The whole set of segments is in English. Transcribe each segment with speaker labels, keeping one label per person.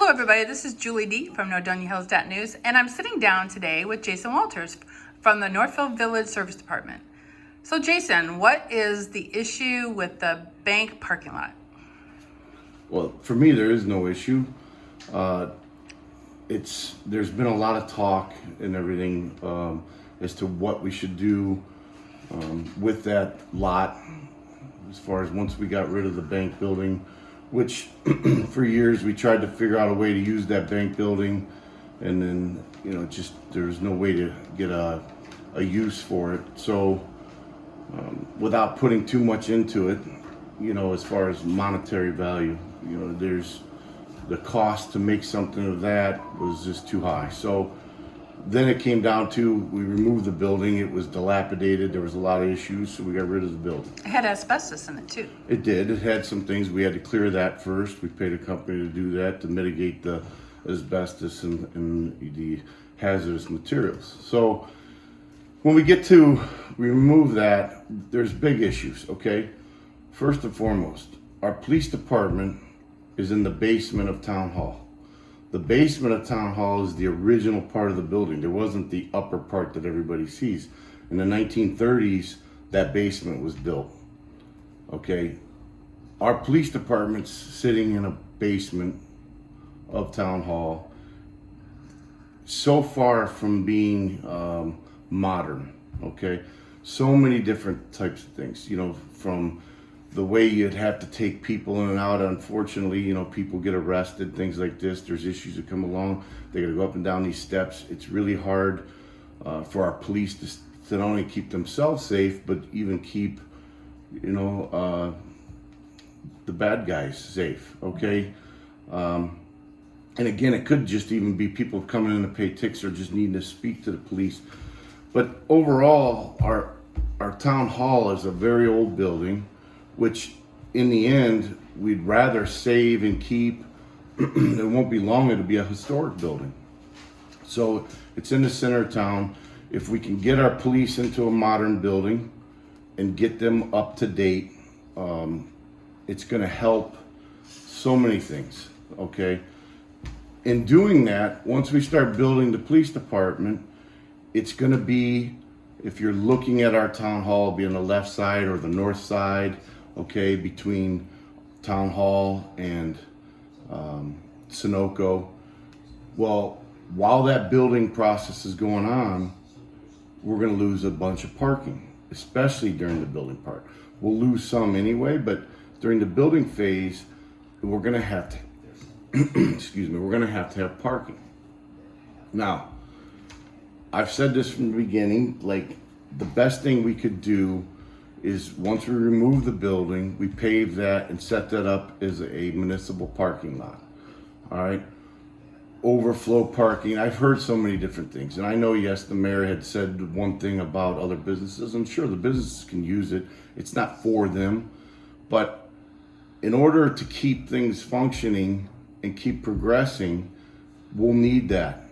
Speaker 1: Hello, everybody. This is Julie D. from Nordonia-Hills.News, and I'm sitting down today with Jason Walters from the Northfield Village Service Department. So, Jason, what is the issue with the bank parking lot?
Speaker 2: Well, for me, there is no issue. There's been a lot of talk and everything as to what we should do with that lot, as far as once we got rid of the bank building, which for years we tried to figure out a way to use that bank building, and then just there's no way to get a use for it. So without putting too much into it, as far as monetary value, there's the cost to make something of that was just too high. So then it came down to, we removed the building. It was dilapidated. There was a lot of issues, so we got rid of the building.
Speaker 1: It had asbestos in it, too.
Speaker 2: It did. It had some things. We had to clear that first. We paid a company to do that to mitigate the asbestos and the hazardous materials. So when we remove that, there's big issues, okay? First and foremost, our police department is in the basement of Town Hall. The basement of Town Hall is the original part of the building. There wasn't the upper part that everybody sees. In the 1930s, that basement was built, okay? Our police department's sitting in a basement of Town Hall, so far from being modern, okay? So many different types of things, from the way you'd have to take people in and out. Unfortunately, people get arrested, things like this. There's issues that come along. They got to go up and down these steps. It's really hard for our police to not only keep themselves safe, but even keep, the bad guys safe, okay? And again, it could just even be people coming in to pay tickets or just needing to speak to the police. But overall, our town hall is a very old building, which in the end, we'd rather save and keep. It won't be long, it'll be a historic building. So it's in the center of town. If we can get our police into a modern building and get them up to date, it's gonna help so many things, okay? In doing that, once we start building the police department, it's gonna be, if you're looking at our town hall, be on the left side or the north side, okay, between Town Hall and Sunoco. Well, while that building process is going on, we're going to lose a bunch of parking, especially during the building part. We'll lose some anyway, but during the building phase, we're going to have to, we're going to have parking. Now, I've said this from the beginning, like, the best thing we could do is once we remove the building, we pave that and set that up as a municipal parking lot. All right. Overflow parking. I've heard so many different things. And I know, yes, the mayor had said one thing about other businesses. I'm sure the businesses can use it. It's not for them. But in order to keep things functioning and keep progressing, we'll need that.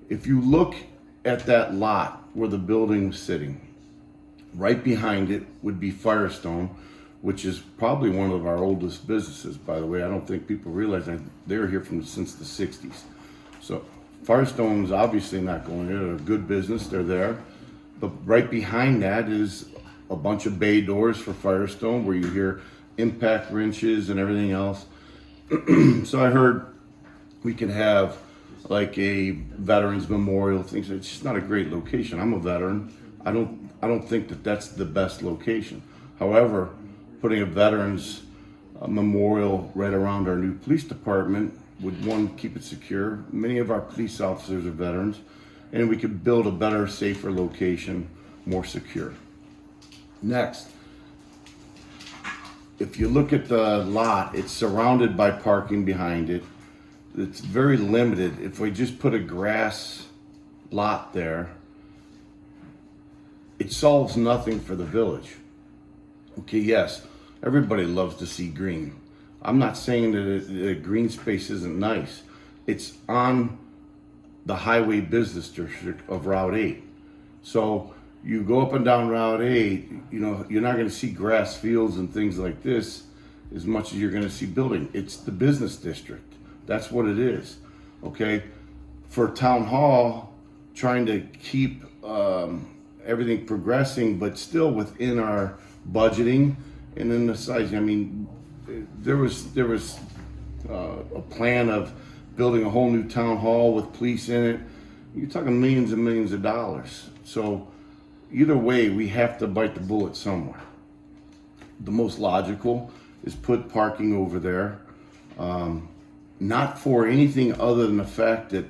Speaker 2: If you look at that lot where the building was sitting, right behind it would be Firestone, which is probably one of our oldest businesses, by the way. I don't think people realize that they're here since the 60s. So Firestone's obviously not going there. They're a good business, they're there. But right behind that is a bunch of bay doors for Firestone, where you hear impact wrenches and everything else. So I heard we could have like a veterans memorial, things. It's just not a great location. I'm a veteran. I don't think that that's the best location. However, putting a veterans memorial right around our new police department would, one, keep it secure. Many of our police officers are veterans, and we could build a better, safer location, more secure. Next, if you look at the lot, it's surrounded by parking behind it. It's very limited. If we just put a grass lot there, it solves nothing for the village. Okay, yes, everybody loves to see green. I'm not saying that green space isn't nice. It's on the highway business district of Route 8. So you go up and down Route 8, you're not going to see grass fields and things like this as much as you're going to see building. It's the business district. That's what it is, okay? For town hall, trying to keep everything progressing, but still within our budgeting and in the size. I mean, there was a plan of building a whole new town hall with police in it. You're talking millions and millions of dollars. So either way, we have to bite the bullet somewhere. The most logical is put parking over there, not for anything other than the fact that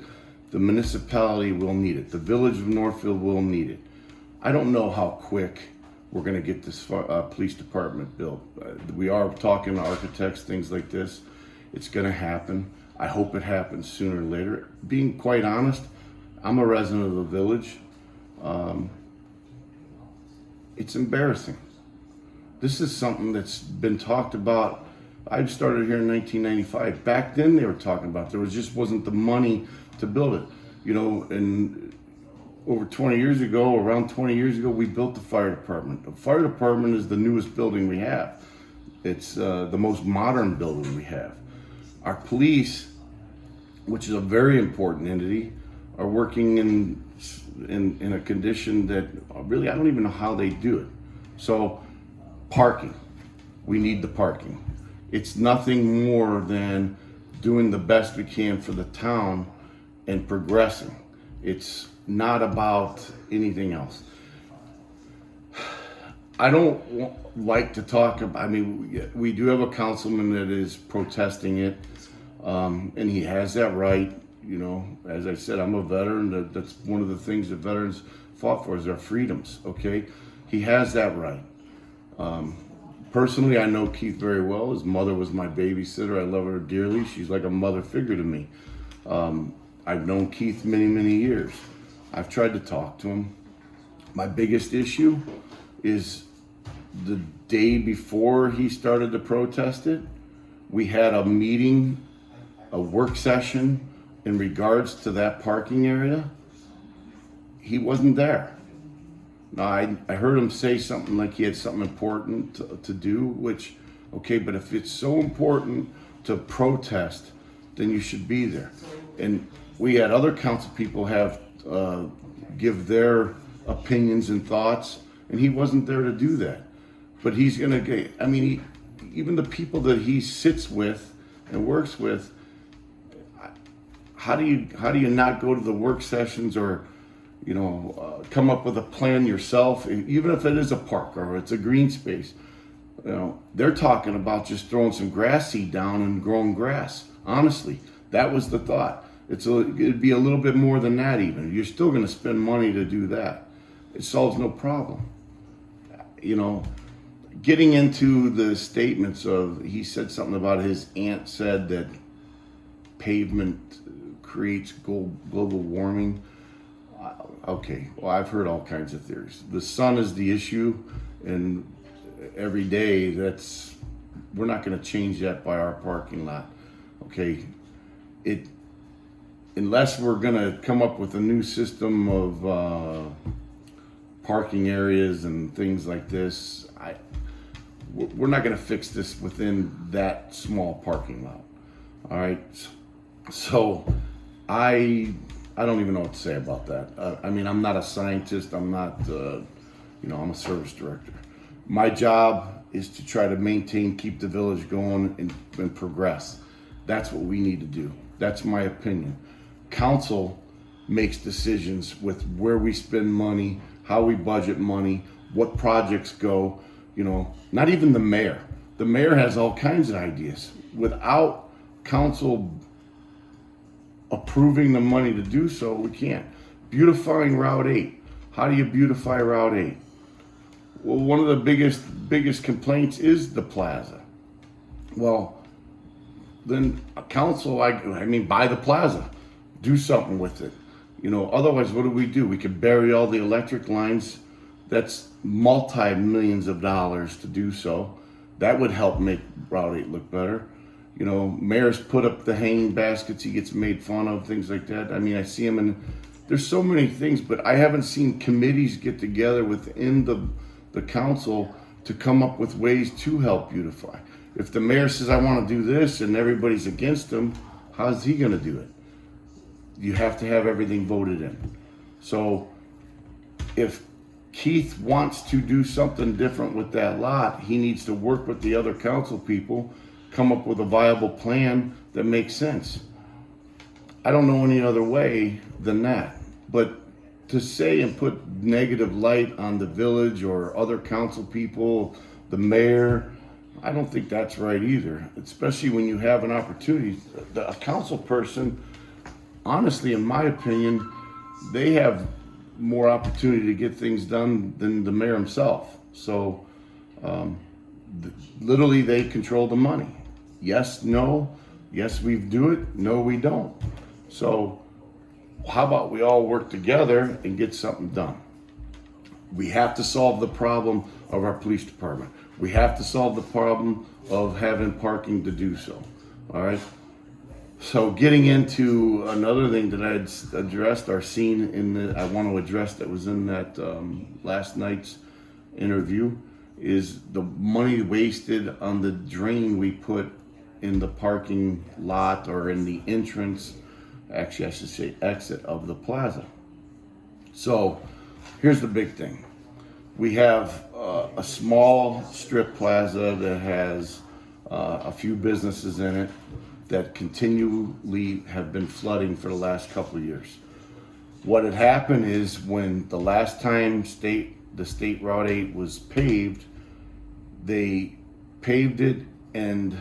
Speaker 2: the municipality will need it. The village of Northfield will need it. I don't know how quick we're going to get this police department built. We are talking to architects, things like this. It's going to happen. I hope it happens sooner or later. Being quite honest, I'm a resident of the village. It's embarrassing. This is something that's been talked about. I started here in 1995. Back then they were talking about there just wasn't the money to build it. You know, and over 20 years ago, around 20 years ago, we built the fire department. The fire department is the newest building we have. It's the most modern building we have. Our police, which is a very important entity, are working in a condition that really I don't even know how they do it. So parking, we need the parking. It's nothing more than doing the best we can for the town and progressing. It's not about anything else. I don't like to talk about, I mean, we do have a councilman that is protesting it, and he has that right. You know, as I said, I'm a veteran. That's one of the things that veterans fought for is their freedoms, okay? He has that right. Personally, I know Keith very well. His mother was my babysitter. I love her dearly. She's like a mother figure to me. I've known Keith many, many years. I've tried to talk to him. My biggest issue is the day before he started to protest it, we had a meeting, a work session in regards to that parking area. He wasn't there. Now, I heard him say something like he had something important to do, which, okay, but if it's so important to protest, then you should be there. And we had other council people have give their opinions and thoughts, and he wasn't there to do that. But he's gonna get, I mean, even the people that he sits with and works with, how do you not go to the work sessions or, you know, come up with a plan yourself, even if it is a park or it's a green space? You know, they're talking about just throwing some grass seed down and growing grass. Honestly, that was the thought. It'd be a little bit more than that even. You're still going to spend money to do that. It solves no problem. You know, getting into the statements of, he said something about his aunt said that pavement creates global warming. Okay, well, I've heard all kinds of theories. The sun is the issue, and every day we're not going to change that by our parking lot. Okay, unless we're going to come up with a new system of parking areas and things like this, we're not going to fix this within that small parking lot. All right, so I don't even know what to say about that. I mean, I'm not a scientist. I'm not, I'm a service director. My job is to try to maintain, keep the village going and progress. That's what we need to do. That's my opinion. Council makes decisions with where we spend money, how we budget money, what projects go, you know, not even the mayor. The mayor has all kinds of ideas. Without council approving the money to do so, we can't. Beautifying Route 8. How do you beautify Route 8? Well, one of the biggest complaints is the plaza. Well, then council, I mean, buy the plaza. Do something with it. You know, otherwise, what do? We could bury all the electric lines. That's multi-millions of dollars to do so. That would help make Route 8 look better. You know, mayor's put up the hanging baskets, he gets made fun of, things like that. I mean, I see him, and there's so many things, but I haven't seen committees get together within the council to come up with ways to help beautify. If the mayor says, I want to do this, and everybody's against him, How's he gonna do it? You have to have everything voted in. So if Keith wants to do something different with that lot, he needs to work with the other council people, come up with a viable plan that makes sense. I don't know any other way than that. But to say and put negative light on the village or other council people, the mayor, I don't think that's right either, especially when you have an opportunity. A council person, honestly, in my opinion, they have more opportunity to get things done than the mayor himself. So literally they control the money. Yes, no, yes, we do it, no, we don't. So how about we all work together and get something done? We have to solve the problem of our police department. We have to solve the problem of having parking to do so. All right. So getting into another thing that I had addressed or seen I want to address that was in that last night's interview is the money wasted on the drain we put in the parking lot or in the entrance, actually I should say exit of the plaza. So here's the big thing. We have a small strip plaza that has a few businesses in it that continually have been flooding for the last couple of years. What had happened is when the last time the state Route 8 was paved, they paved it and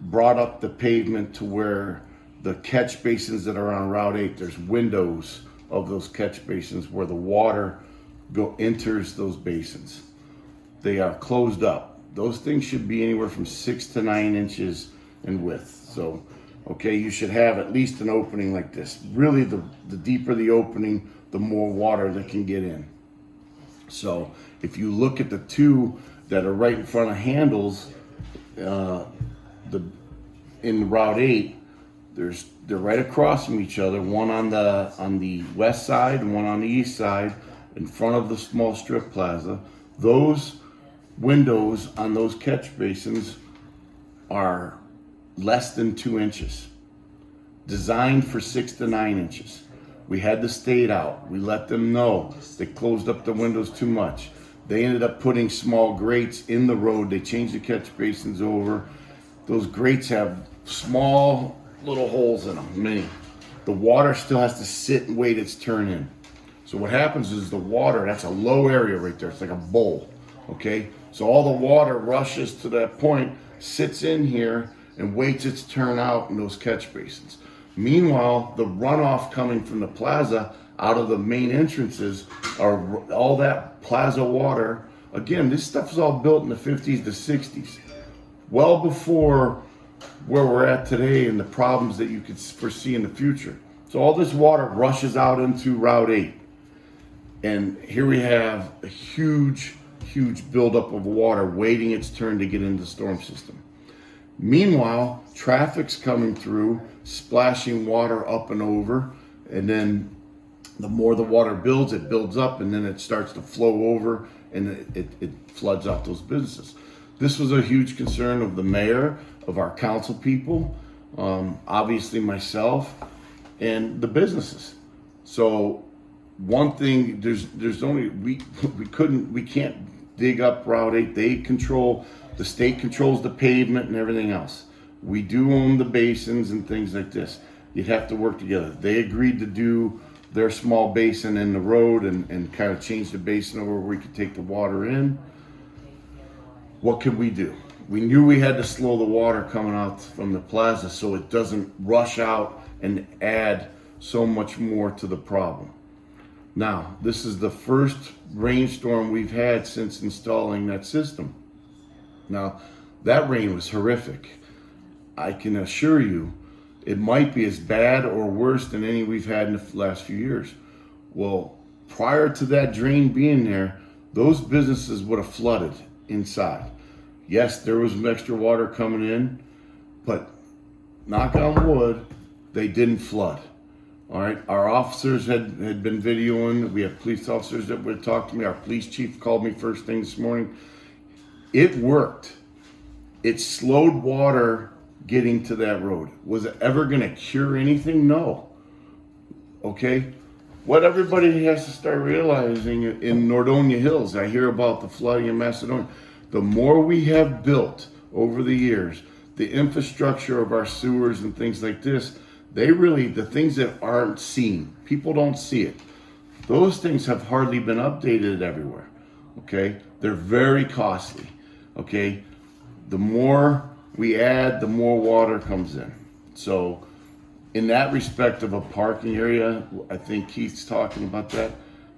Speaker 2: brought up the pavement to where the catch basins that are on Route 8, there's windows of those catch basins where the water enters those basins. They are closed up. Those things should be anywhere from 6 to 9 inches in width. So, okay, you should have at least an opening like this. Really, the deeper the opening, the more water that can get in. So, if you look at the two that are right in front of handles, in Route 8, they're right across from each other. One on the west side and one on the east side, in front of the small strip plaza. Those windows on those catch basins are less than 2 inches, designed for 6 to 9 inches. We had the state out. We let them know. They closed up the windows too much. They ended up putting small grates in the road. They changed the catch basins over. Those grates have small little holes in them, many. The water still has to sit and wait its turn in. So what happens is the water, that's a low area right there. It's like a bowl, okay? So all the water rushes to that point, sits in here, and waits its turn out in those catch basins. Meanwhile, the runoff coming from the plaza out of the main entrances are all that plaza water. Again, this stuff is all built in the 50s to 60s, well before where we're at today and the problems that you could foresee in the future. So all this water rushes out into Route 8. And here we have a huge buildup of water waiting its turn to get into the storm system. Meanwhile, traffic's coming through, splashing water up and over, and then the more the water builds, it builds up, and then it starts to flow over, and it floods out those businesses. This was a huge concern of the mayor, of our council people, obviously myself, and the businesses. So one thing, there's only, we can't dig up Route 8. The state controls the pavement and everything else. We do own the basins and things like this. You'd have to work together. They agreed to do their small basin in the road and kind of change the basin over where we could take the water in. What could we do? We knew we had to slow the water coming out from the plaza so it doesn't rush out and add so much more to the problem. Now, this is the first rainstorm we've had since installing that system. Now, that rain was horrific. I can assure you, it might be as bad or worse than any we've had in the last few years. Well, prior to that drain being there, those businesses would have flooded inside. Yes, there was some extra water coming in, but knock on wood, they didn't flood. All right, our officers had been videoing. We have police officers that would talk to me. Our police chief called me first thing this morning. It worked. It slowed water getting to that road. Was it ever going to cure anything? No. Okay? What everybody has to start realizing in Nordonia Hills, I hear about the flooding in Macedonia. The more we have built over the years, the infrastructure of our sewers and things like this, the things that aren't seen, people don't see it. Those things have hardly been updated everywhere. Okay? They're very costly. Okay? The more we add, the more water comes in. So, in that respect of a parking area, I think Keith's talking about that.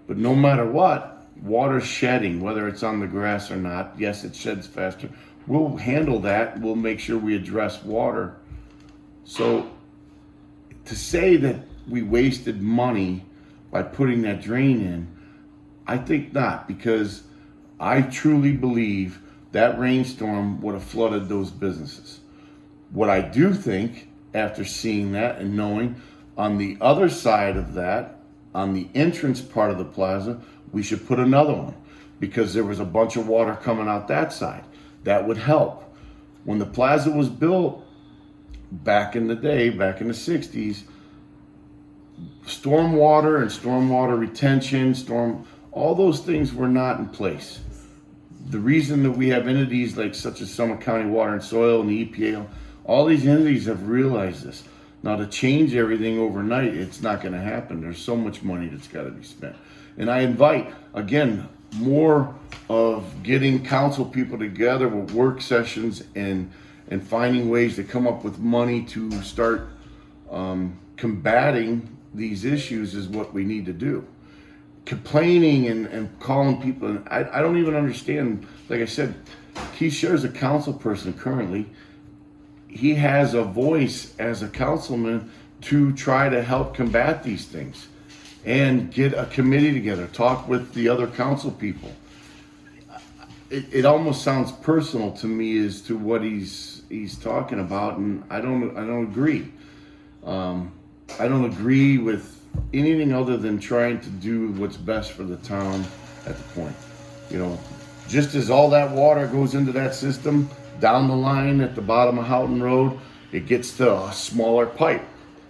Speaker 2: But no matter what, water's shedding, whether it's on the grass or not. Yes, it sheds faster. We'll handle that. We'll make sure we address water. So to say that we wasted money by putting that drain in, I think not, because I truly believe that rainstorm would have flooded those businesses. What I do think, after seeing that and knowing, on the other side of that, on the entrance part of the plaza, we should put another one, because there was a bunch of water coming out that side. That would help. When the plaza was built back in the day, back in the 60s, stormwater and stormwater retention, all those things were not in place. The reason that we have entities like such as Summit County Water and Soil and the EPA, all these entities have realized this. Now, to change everything overnight, it's not going to happen. There's so much money that's got to be spent. And I invite, again, more of getting council people together with work sessions and finding ways to come up with money to start combating these issues is what we need to do. Complaining and calling people, and I don't even understand. Like I said, Keith Scher's a council person currently. He has a voice as a councilman to try to help combat these things and get a committee together, talk with the other council people. It almost sounds personal to me as to what he's talking about, and I don't agree. I don't agree with anything other than trying to do what's best for the town at the point. You know, just as all that water goes into that system, down the line at the bottom of Houghton Road, it gets to a smaller pipe.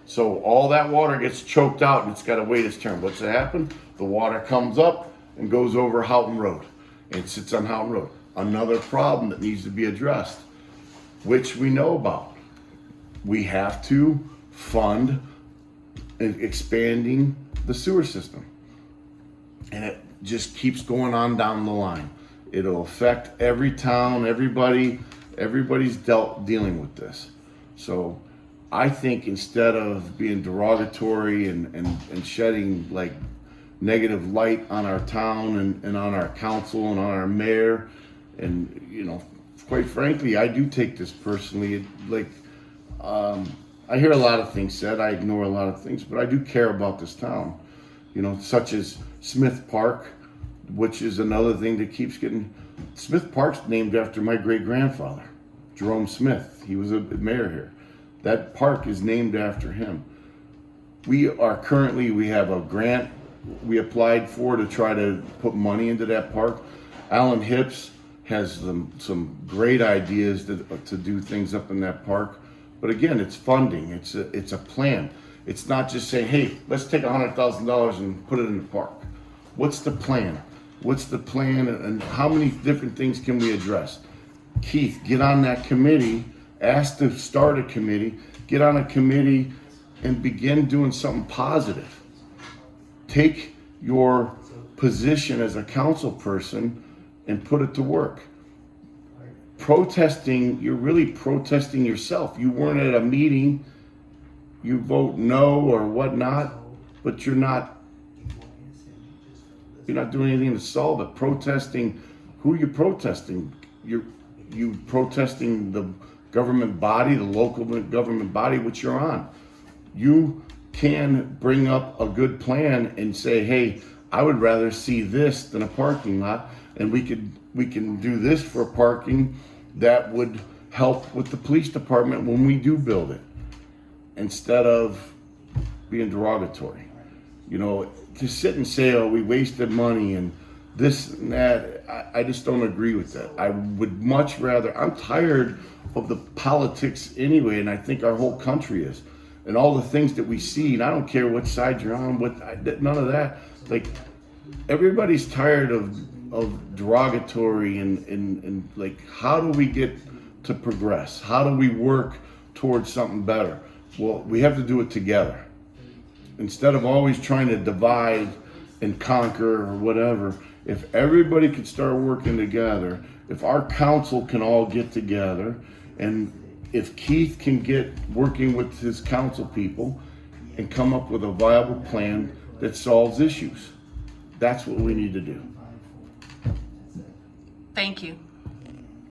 Speaker 2: So all that water gets choked out and it's got to wait its turn. What's to happen? The water comes up and goes over Houghton Road and sits on Houghton Road. Another problem that needs to be addressed, which we know about. We have to fund expanding the sewer system. And it just keeps going on down the line. It'll affect every town, everybody's dealing with this. So I think instead of being derogatory and shedding like negative light on our town and on our council and on our mayor, and you know, quite frankly, I do take this personally. I hear a lot of things said, I ignore a lot of things, but I do care about this town. You know, such as Smith Park, which is another thing that keeps getting. Smith Park's named after my great-grandfather, Jerome Smith. He was a mayor here. That park is named after him. We have a grant we applied for to try to put money into that park. Alan Hips has some great ideas to do things up in that park. But again, it's funding. It's a plan. It's not just saying, hey, let's take $100,000 and put it in the park. What's the plan? What's the plan, and how many different things can we address? Keith, get on that committee, ask to start a committee, get on a committee and begin doing something positive. Take your position as a council person and put it to work. Protesting, you're really protesting yourself. You weren't at a meeting, you vote no or whatnot, but you're not doing anything to solve it. Protesting, who are you protesting? You protesting the government body, the local government body, which you're on. You can bring up a good plan and say, hey, I would rather see this than a parking lot, and we can do this for parking that would help with the police department when we do build it, instead of being derogatory. You know, to sit and say, oh, we wasted money and this and that. I just don't agree with that. I would much rather, I'm tired of the politics anyway, and I think our whole country is. And all the things that we see, and I don't care what side you're on, none of that. Like, everybody's tired of derogatory and like, how do we get to progress? How do we work towards something better? Well, we have to do it together. Instead of always trying to divide and conquer or whatever, if everybody could start working together, if our council can all get together, and if Keith can get working with his council people and come up with a viable plan that solves issues, that's what we need to do.
Speaker 1: Thank you.